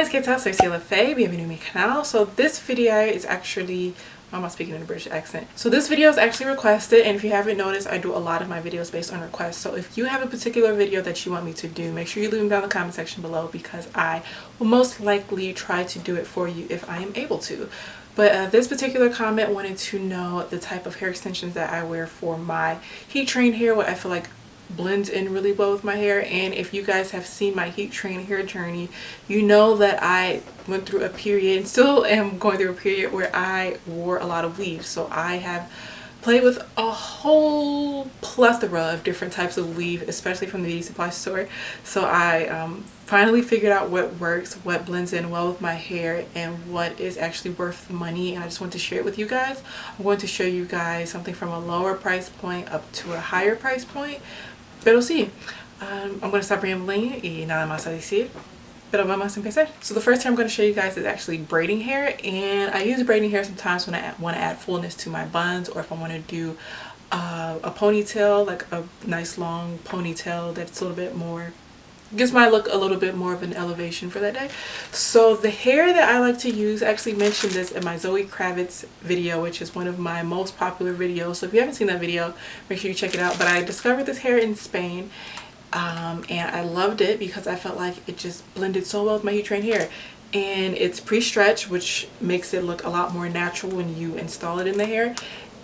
guys, ¿qué tal? Soy Ciela Faye, bienvenue a mi canal. So this video is actually, I'm not speaking in a British accent. So this video is actually requested, and if you haven't noticed, I do a lot of my videos based on requests. So if you have a particular video that you want me to do, make sure you leave them down in the comment section below, because I will most likely try to do it for you if I am able to. But this particular comment wanted to know the type of hair extensions that I wear for my heat trained hair, what I feel like blends in really well with my hair. And if you guys have seen my heat train hair journey, you know that I went through a period and still am going through a period where I wore a lot of weaves. So I have played with a whole plethora of different types of weave, especially from the beauty supply store. So I finally figured out what works, what blends in well with my hair, and what is actually worth the money, and I just want to share it with you guys. I'm going to show you guys something from a lower price point up to a higher price point. Pero sí, I'm going to stop rambling y nada más a decir. Pero vamos a empezar. So the first hair I'm going to show you guys is actually braiding hair, and I use braiding hair sometimes when I want to add fullness to my buns, or if I want to do a ponytail, like a nice long ponytail that's a little bit more, gives my look a little bit more of an elevation for that day. So the hair that I like to use, I actually mentioned this in my Zoe Kravitz video, which is one of my most popular videos. So if you haven't seen that video, make sure you check it out. But I discovered this hair in Spain, and I loved it because I felt like it just blended so well with my heat trained hair. And it's pre-stretched, which makes it look a lot more natural when you install it in the hair.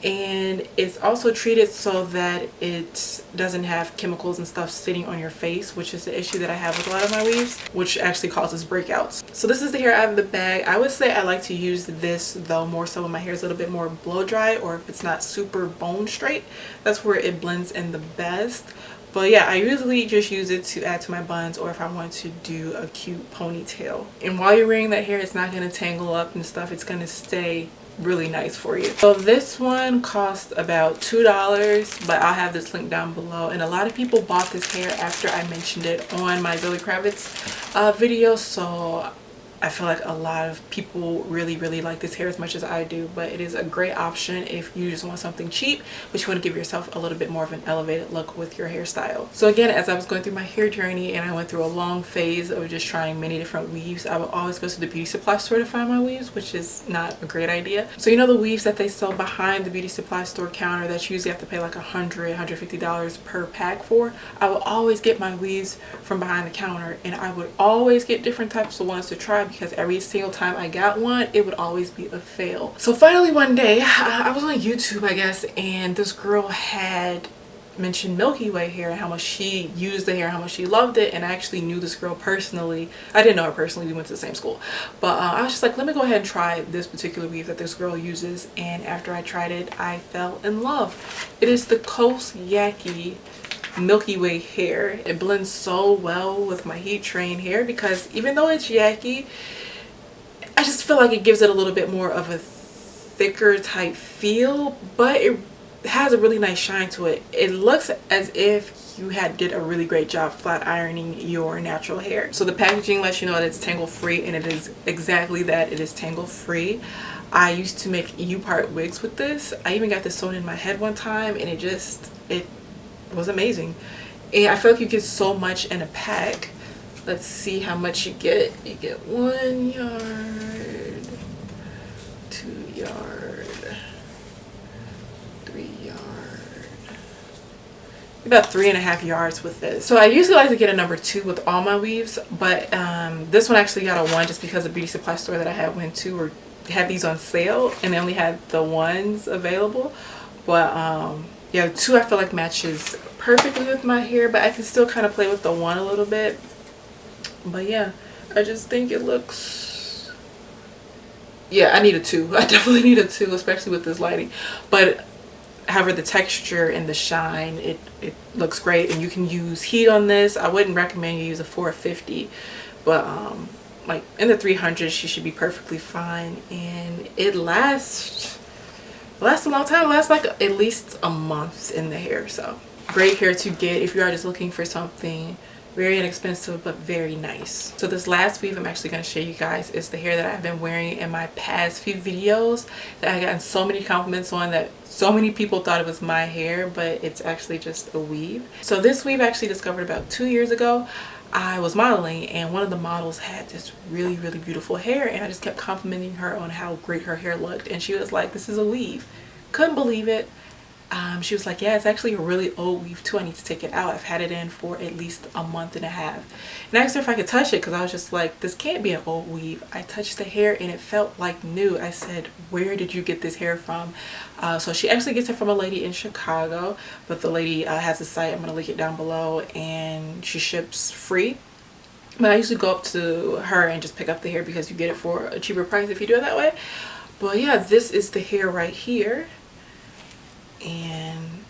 And it's also treated so that it doesn't have chemicals and stuff sitting on your face, which is the issue that I have with a lot of my weaves, which actually causes breakouts. So this is the hair out of the bag. I would say I like to use this though more so when my hair is a little bit more blow dry, or if it's not super bone straight. That's where it blends in the best. But yeah, I usually just use it to add to my buns, or if I want to do a cute ponytail. And while you're wearing that hair, it's not going to tangle up and stuff. It's going to stay really nice for you. So this one cost about $2, but I'll have this link down below. And a lot of people bought this hair after I mentioned it on my Zoe Kravitz video, so I feel like a lot of people really like this hair as much as I do. But it is a great option if you just want something cheap but you want to give yourself a little bit more of an elevated look with your hairstyle. So again, as I was going through my hair journey and I went through a long phase of just trying many different weaves, I would always go to the beauty supply store to find my weaves, which is not a great idea. So you know the weaves that they sell behind the beauty supply store counter that you usually have to pay like $150 per pack for? I would always get my weaves from behind the counter, and I would always get different types of ones to try, because every single time I got one, it would always be a fail. So finally one day, I was on YouTube, I guess, and this girl had mentioned Milky Way hair and how much she used the hair, how much she loved it. And I actually knew this girl personally. I didn't know her personally, we went to the same school, but I was just like, let me go ahead and try this particular weave that this girl uses. And after I tried it, I fell in love. It is the Coast Yaky Milky Way hair. It blends so well with my heat trained hair, because even though it's Yaky, I just feel like it gives it a little bit more of a thicker type feel, but it has a really nice shine to it. It looks as if you did a really great job flat ironing your natural hair. So the packaging lets you know that it's tangle free, and it is exactly that. It is tangle free. I used to make U-part wigs with this. I even got this sewn in my head one time, and it was amazing. And I feel like you get so much in a pack. Let's see how much you get. You get 1 yard, 2 yard, 3 yard, about 3.5 yards with this. So I usually like to get a number 2 with all my weaves, but this one actually got a 1 just because the beauty supply store that I had went to had these on sale, and they only had the 1s available. But yeah, the 2 I feel like matches perfectly with my hair, but I can still kind of play with the 1 a little bit. But yeah, I just think it looks, yeah, I need a 2. I definitely need a 2, especially with this lighting. But however, the texture and the shine, it looks great. And you can use heat on this. I wouldn't recommend you use a 450, but like in the 300s, she should be perfectly fine. And it lasts a long time. It lasts like at least a month in the hair. So great hair to get if you are just looking for something Very inexpensive, but very nice. So this last weave I'm actually going to show you guys is the hair that I've been wearing in my past few videos that I gotten so many compliments on, that so many people thought it was my hair, but it's actually just a weave. So this weave I actually discovered about 2 years ago. I was modeling and one of the models had this really beautiful hair, and I just kept complimenting her on how great her hair looked, and she was like, this is a weave. Couldn't believe it. She was like, yeah, it's actually a really old weave too. I need to take it out. I've had it in for at least a month and a half. And I asked her if I could touch it because I was just like, this can't be an old weave. I touched the hair and it felt like new. I said, where did you get this hair from? So she actually gets it from a lady in Chicago, but the lady has a site. I'm going to link it down below, and she ships free. But I usually go up to her and just pick up the hair because you get it for a cheaper price if you do it that way. But yeah, this is the hair right here. And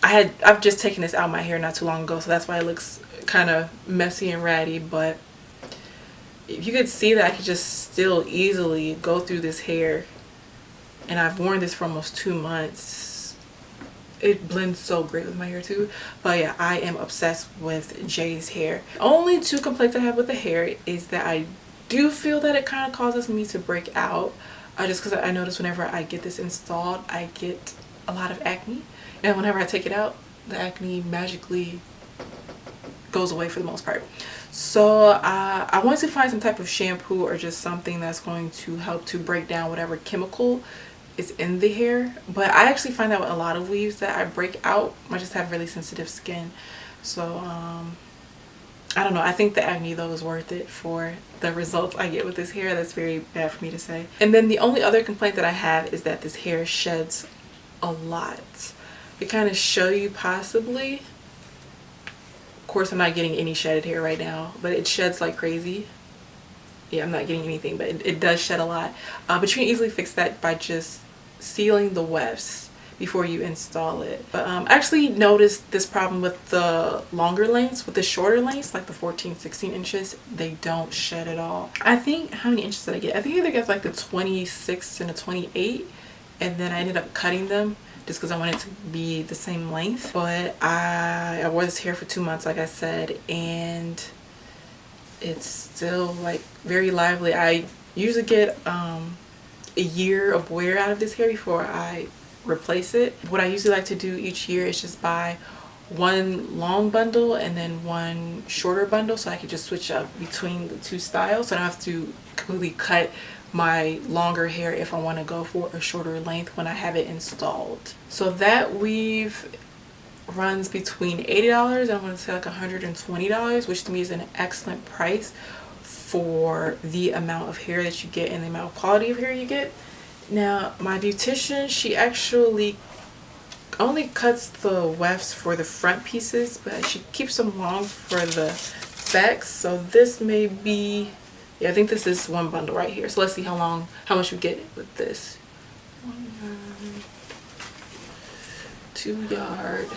I've just taken this out of my hair not too long ago, so that's why it looks kind of messy and ratty. But if you could see that I could just still easily go through this hair, and I've worn this for almost 2 months. It blends so great with my hair too. But yeah, I am obsessed with Jay's hair. Only 2 complaints I have with the hair is that I do feel that it kind of causes me to break out, just because I notice whenever I get this installed I get a lot of acne, and whenever I take it out the acne magically goes away for the most part. So I wanted to find some type of shampoo or just something that's going to help to break down whatever chemical is in the hair. But I actually find that with a lot of weaves that I break out, I just have really sensitive skin. So I don't know, I think the acne though is worth it for the results I get with this hair. That's very bad for me to say. And then the only other complaint that I have is that this hair sheds a lot. To kind of show you possibly, of course I'm not getting any shedded hair right now, but it sheds like crazy. Yeah, I'm not getting anything, but it does shed a lot. But you can easily fix that by just sealing the wefts before you install it. But I actually noticed this problem with the longer lengths. With the shorter lengths, like the 14-16 inches, they don't shed at all. I think, how many inches did I get? I think I either got like the 26 and the 28, and then I ended up cutting them just because I wanted it to be the same length. But I wore this hair for 2 months, like I said, and it's still like very lively. I usually get a year of wear out of this hair before I replace it. What I usually like to do each year is just buy one long bundle and then one shorter bundle, so I can just switch up between the 2 styles, so I don't have to completely cut my longer hair if I want to go for a shorter length when I have it installed. So that weave runs between $80 and I'm going to say like $120, which to me is an excellent price for the amount of hair that you get and the amount of quality of hair you get. Now my beautician, she actually only cuts the wefts for the front pieces, but she keeps them long for the backs. So this may be, yeah, I think this is one bundle right here. So let's see how much you get with this. 1 yard, 2 yard.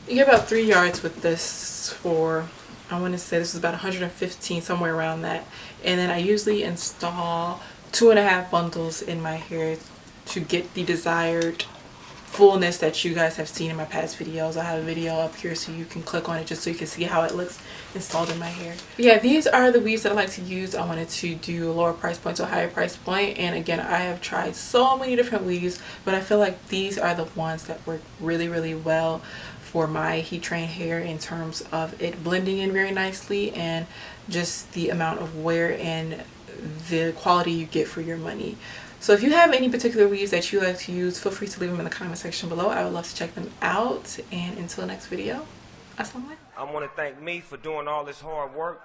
You get about 3 yards with this for, I want to say this is about 115, somewhere around that. And then I usually install 2.5 bundles in my hair to get the desired fullness that you guys have seen in my past videos. I have a video up here so you can click on it just so you can see how it looks installed in my hair. But yeah, these are the weaves that I like to use. I wanted to do a lower price point to a higher price point, and again, I have tried so many different weaves, but I feel like these are the ones that work really well for my heat trained hair in terms of it blending in very nicely and just the amount of wear and the quality you get for your money. So if you have any particular weaves that you like to use, feel free to leave them in the comment section below. I would love to check them out. And until next video, assalamu alaikum. I want to thank me for doing all this hard work.